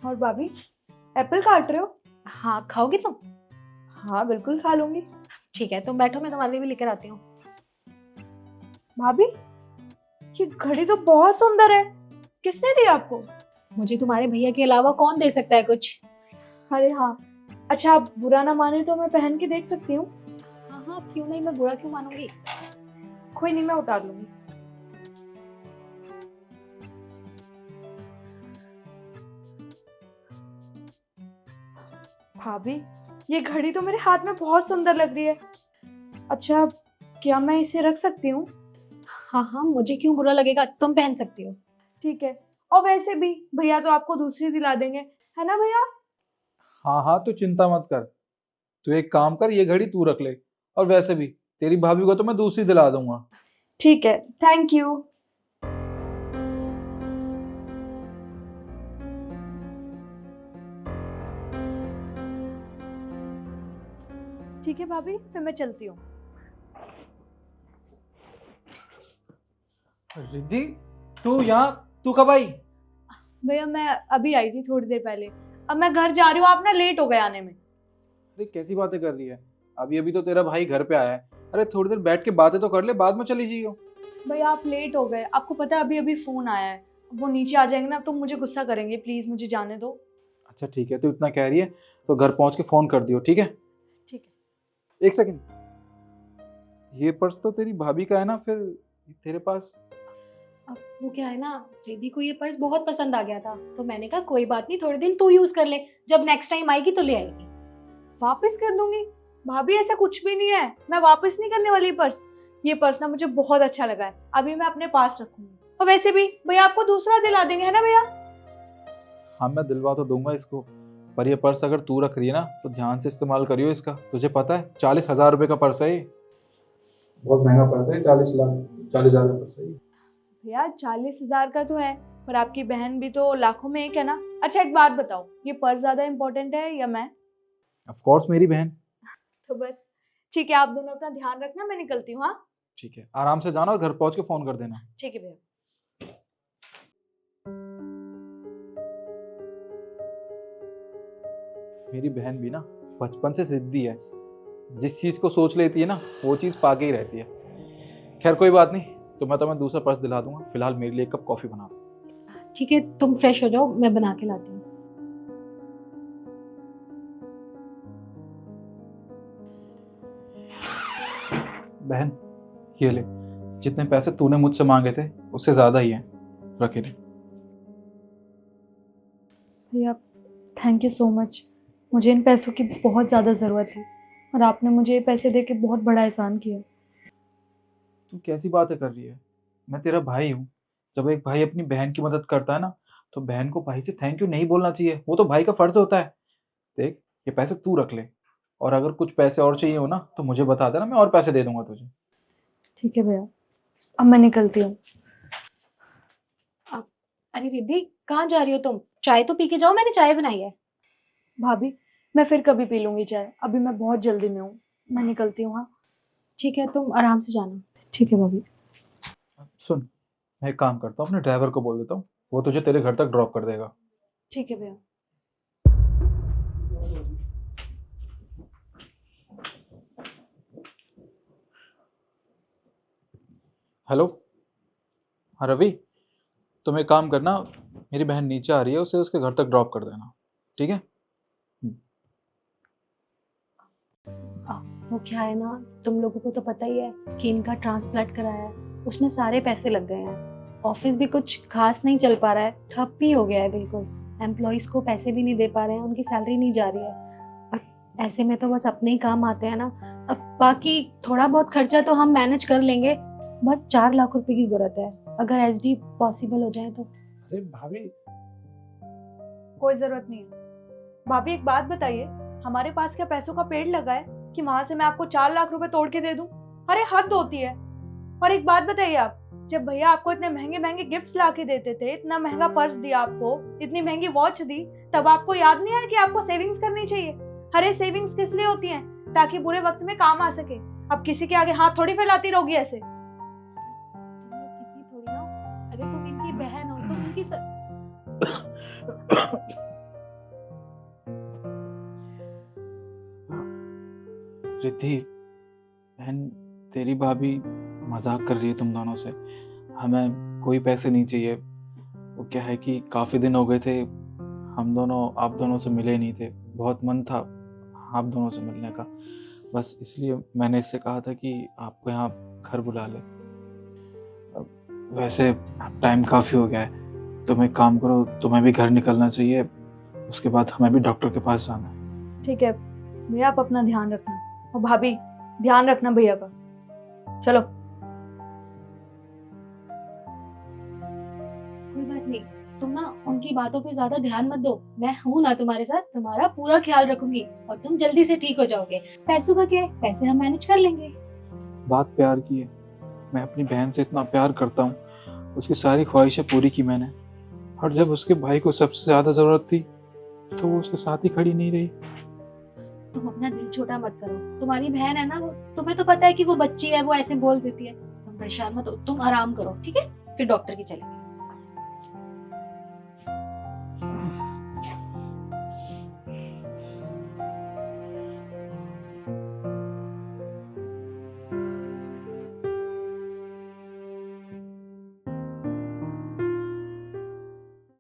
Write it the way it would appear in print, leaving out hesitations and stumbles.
और भाभी, एप्पल काट रहे हो? हाँ, खाओगी तुम? हाँ बिल्कुल खा लूंगी। ठीक है, तुम बैठो, मैं तुम्हारे लिए भी लेकर आती हूँ। भाभी, ये घड़ी तो बहुत सुंदर है। किसने दी आपको? मुझे तुम्हारे भैया के अलावा कौन दे सकता है कुछ। अरे हाँ। अच्छा, आप बुरा ना माने तो मैं पहन के देख सकती हूँ? हाँ हाँ, क्यों नहीं, मैं बुरा क्यों मानूंगी। कोई नहीं, मैं उतार लूंगी। भाभी, ये घड़ी तो मेरे हाथ में बहुत सुंदर लग रही है। अच्छा, क्या मैं इसे रख सकती हूँ? हाँ हाँ, मुझे क्यों बुरा लगेगा, तुम पहन सकती हो। ठीक है। और वैसे भी भैया तो आपको दूसरी दिला देंगे, है ना भैया? हाँ हाँ, तू चिंता मत कर। तू एक काम कर, ये घड़ी तू रख ले। और वैसे भी तेरी भाभी को तो मैं दूसरी दिला दूंगा। ठीक है, थैंक यू। ठीक है भाभी, फिर मैं चलती हूँ। रिद्धि, तू यहाँ, तू कब आई? भैया मैं अभी आई थी थोड़ी देर पहले। अब मैं घर जा रही हूँ, आप ना लेट हो गए आने में। अरे कैसी बातें कर रही है? अभी अभी तो तेरा भाई घर पे आया है। अरे थोड़ी देर बैठ के बातें तो कर ले, बाद में चली जाइयो। भैया आप लेट हो गए, आपको पता है अभी अभी फोन आया है। वो नीचे आ जाएंगे ना तो मुझे गुस्सा करेंगे, प्लीज मुझे जाने दो। अच्छा ठीक है, तू इतना कह रही है तो घर पहुंच के फोन कर दियो, ठीक है? ठीक है। एक सेकंड, ये पर्स तो तेरी भाभी का है ना, फिर तेरे पास? अब वो क्या है ना, रिद्धि को ये पर्स बहुत पसंद आ गया था, तो मैंने कहा कोई बात नहीं, थोड़े दिन तू यूज कर ले, जब नेक्स्ट टाइम आएगी तो ले आएगी। वापस कर दूंगी? भाभी ऐसा कुछ भी नहीं है, मैं वापस नहीं करने वाली पर्स। ये पर्स ना मुझे बहुत अच्छा लगा है, अभी मैं अपने पास रखूंगी। और वैसे भी भैया आपको दूसरा दिला देंगे, है ना भैया? हाँ मैं दिलवा तो दूंगा इसको, पर ये पर्स अगर तू रख रही है ना तो ध्यान से इस्तेमाल करियो इसका। तुझे पता है 40,000 रुपए का पर्स है ये, बहुत महंगा पर्स है। 40 हजार का पर्स है ये। भैया 40,000 का तो है, पर आपकी बहन भी तो लाखों में एक है ना। अच्छा एक बात बताओ, ये पर्स ज्यादा इंपॉर्टेंट है या मैं? ऑफ कोर्स मेरी बहन। तो बस ठीक है, आप दोनों अपना ध्यान रखना, मैं निकलती हूँ। हाँ ठीक है, आराम से जाना और घर पहुंच के फोन कर देना। ठीक है भैया। मेरी बहन भी ना बचपन से जिद्दी है, जिस चीज को सोच लेती है ना वो चीज पाके ही रहती है। खैर कोई बात नहीं, तो मैं तुम्हें दूसरा पर्स दिला दूंगा। फिलहाल मेरे लिए एक कप कॉफी बना दो। ठीक है, तुम फ्रेश हो जाओ, मैं बना के लाती हूँ। बहन, ये ले, जितने पैसे तूने मुझसे मांगे थे उससे ज्यादा ही है, रखे ले। भैया थैंक यू सो मच। मुझे इन पैसों की बहुत ज़्यादा ज़रूरत थी, और आपने मुझे ये पैसे दे के बहुत बड़ा एहसान किया। तू कैसी बातें कर रही है? मैं तेरा भाई हूँ। जब एक भाई अपनी बहन की मदद करता है ना, तो बहन को भाई से थैंक यू नहीं बोलना चाहिए, वो तो भाई का फर्ज होता है। देख, ये पैसे तू रख ले, और अगर कुछ पैसे और चाहिए हो ना तो मुझे बता देना, मैं और पैसे दे दूंगा तुझे। ठीक है भैया, अब मैं निकलती हूँ। अरे रिद्धि, कहाँ जा रही हो तुम? चाय तो पी के जाओ, मैंने चाय बनाई है। भाभी मैं फिर कभी पी लूँगी चाय, अभी मैं बहुत जल्दी में हूँ। मैं निकलती हूँ। हाँ ठीक है, तुम आराम से जाना। ठीक है भाभी। सुन, मैं एक काम करता हूँ, अपने ड्राइवर को बोल देता हूँ, वो तुझे तेरे घर तक ड्रॉप कर देगा। ठीक है भैया। हेलो, हाँ रवि, तुम एक काम करना, मेरी बहन नीचे आ रही है, उसे उसके घर तक ड्रॉप कर देना, ठीक है? वो क्या है ना, तुम लोगों को तो पता ही है कि इनका ट्रांसप्लांट कराया है, उसमें सारे पैसे लग गए हैं। ऑफिस भी कुछ खास नहीं चल पा रहा है, ठप ही हो गया है बिल्कुल। एम्प्लॉयज़ को पैसे भी नहीं दे पा रहे हैं, उनकी सैलरी नहीं जा रही है। और ऐसे में तो बस अपने ही काम आते हैं ना। अब बाकी थोड़ा बहुत खर्चा तो हम मैनेज कर लेंगे। बस 4 लाख रुपए की ज़रूरत है, अगर एसडी पॉसिबल हो जाए तो। अरे भाभी, कोई ज़रूरत नहीं है। भाभी एक बात बताइए, हमारे पास क्या पैसों का पेड़ लगा है कि वहां से मैं आपको 4 लाख रुपए तोड़ के दे दूं? अरे हद होती है। और एक बात बताइए, आप जब भैया आपको इतने महंगे महंगे गिफ्ट्स ला के देते थे, इतना महंगा पर्स दिया आपको, इतनी महंगी वॉच दी, तब आपको याद नहीं आया कि आपको सेविंग्स करनी चाहिए? अरे सेविंग्स किस लिए होती हैं? ताकि बुरे वक्त में काम आ सके। अब किसी के आगे हाथ थोड़ी फैलाती रहोगी ऐसे। तुम लोग किसी थोड़ी ना, अरे तुम इनकी बहन हो, तुम इनकी रिद्धि, बहन तेरी भाभी मजाक कर रही है तुम दोनों से। हमें कोई पैसे नहीं चाहिए। वो क्या है कि काफ़ी दिन हो गए थे हम दोनों आप दोनों से मिले नहीं थे। बहुत मन था आप दोनों से मिलने का, बस इसलिए मैंने इससे कहा था कि आपको यहाँ घर बुला ले। वैसे अब टाइम काफ़ी हो गया है, तुम एक काम करो, तुम्हें भी घर निकलना चाहिए, उसके बाद हमें भी डॉक्टर के पास जाना है। ठीक है भैया, आप अपना ध्यान रखना, और भाभी ध्यान रखना भैया का। चलो। कोई बात नहीं, तुम ना उनकी बातों पे ज्यादा ध्यान मत दो। मैं हूं ना तुम्हारे साथ, तुम्हारा पूरा ख्याल रखूंगी और तुम जल्दी से ठीक हो जाओगे। पैसों का क्या है, पैसे हम मैनेज कर लेंगे। बात प्यार की है, मैं अपनी बहन से इतना प्यार करता हूँ, उसकी सारी ख्वाहिशें पूरी की मैंने, और जब उसके भाई को सबसे ज़्यादा ज़रूरत थी तो वो उसके साथ ही खड़ी नहीं रही। तुम अपना दिल छोटा मत करो, तुम्हारी बहन है ना, तुम्हें तो पता है कि वो बच्ची है, वो ऐसे बोल देती है। तुम परेशान मत हो, तुम आराम करो, ठीक है? फिर डॉक्टर के चलेंगे।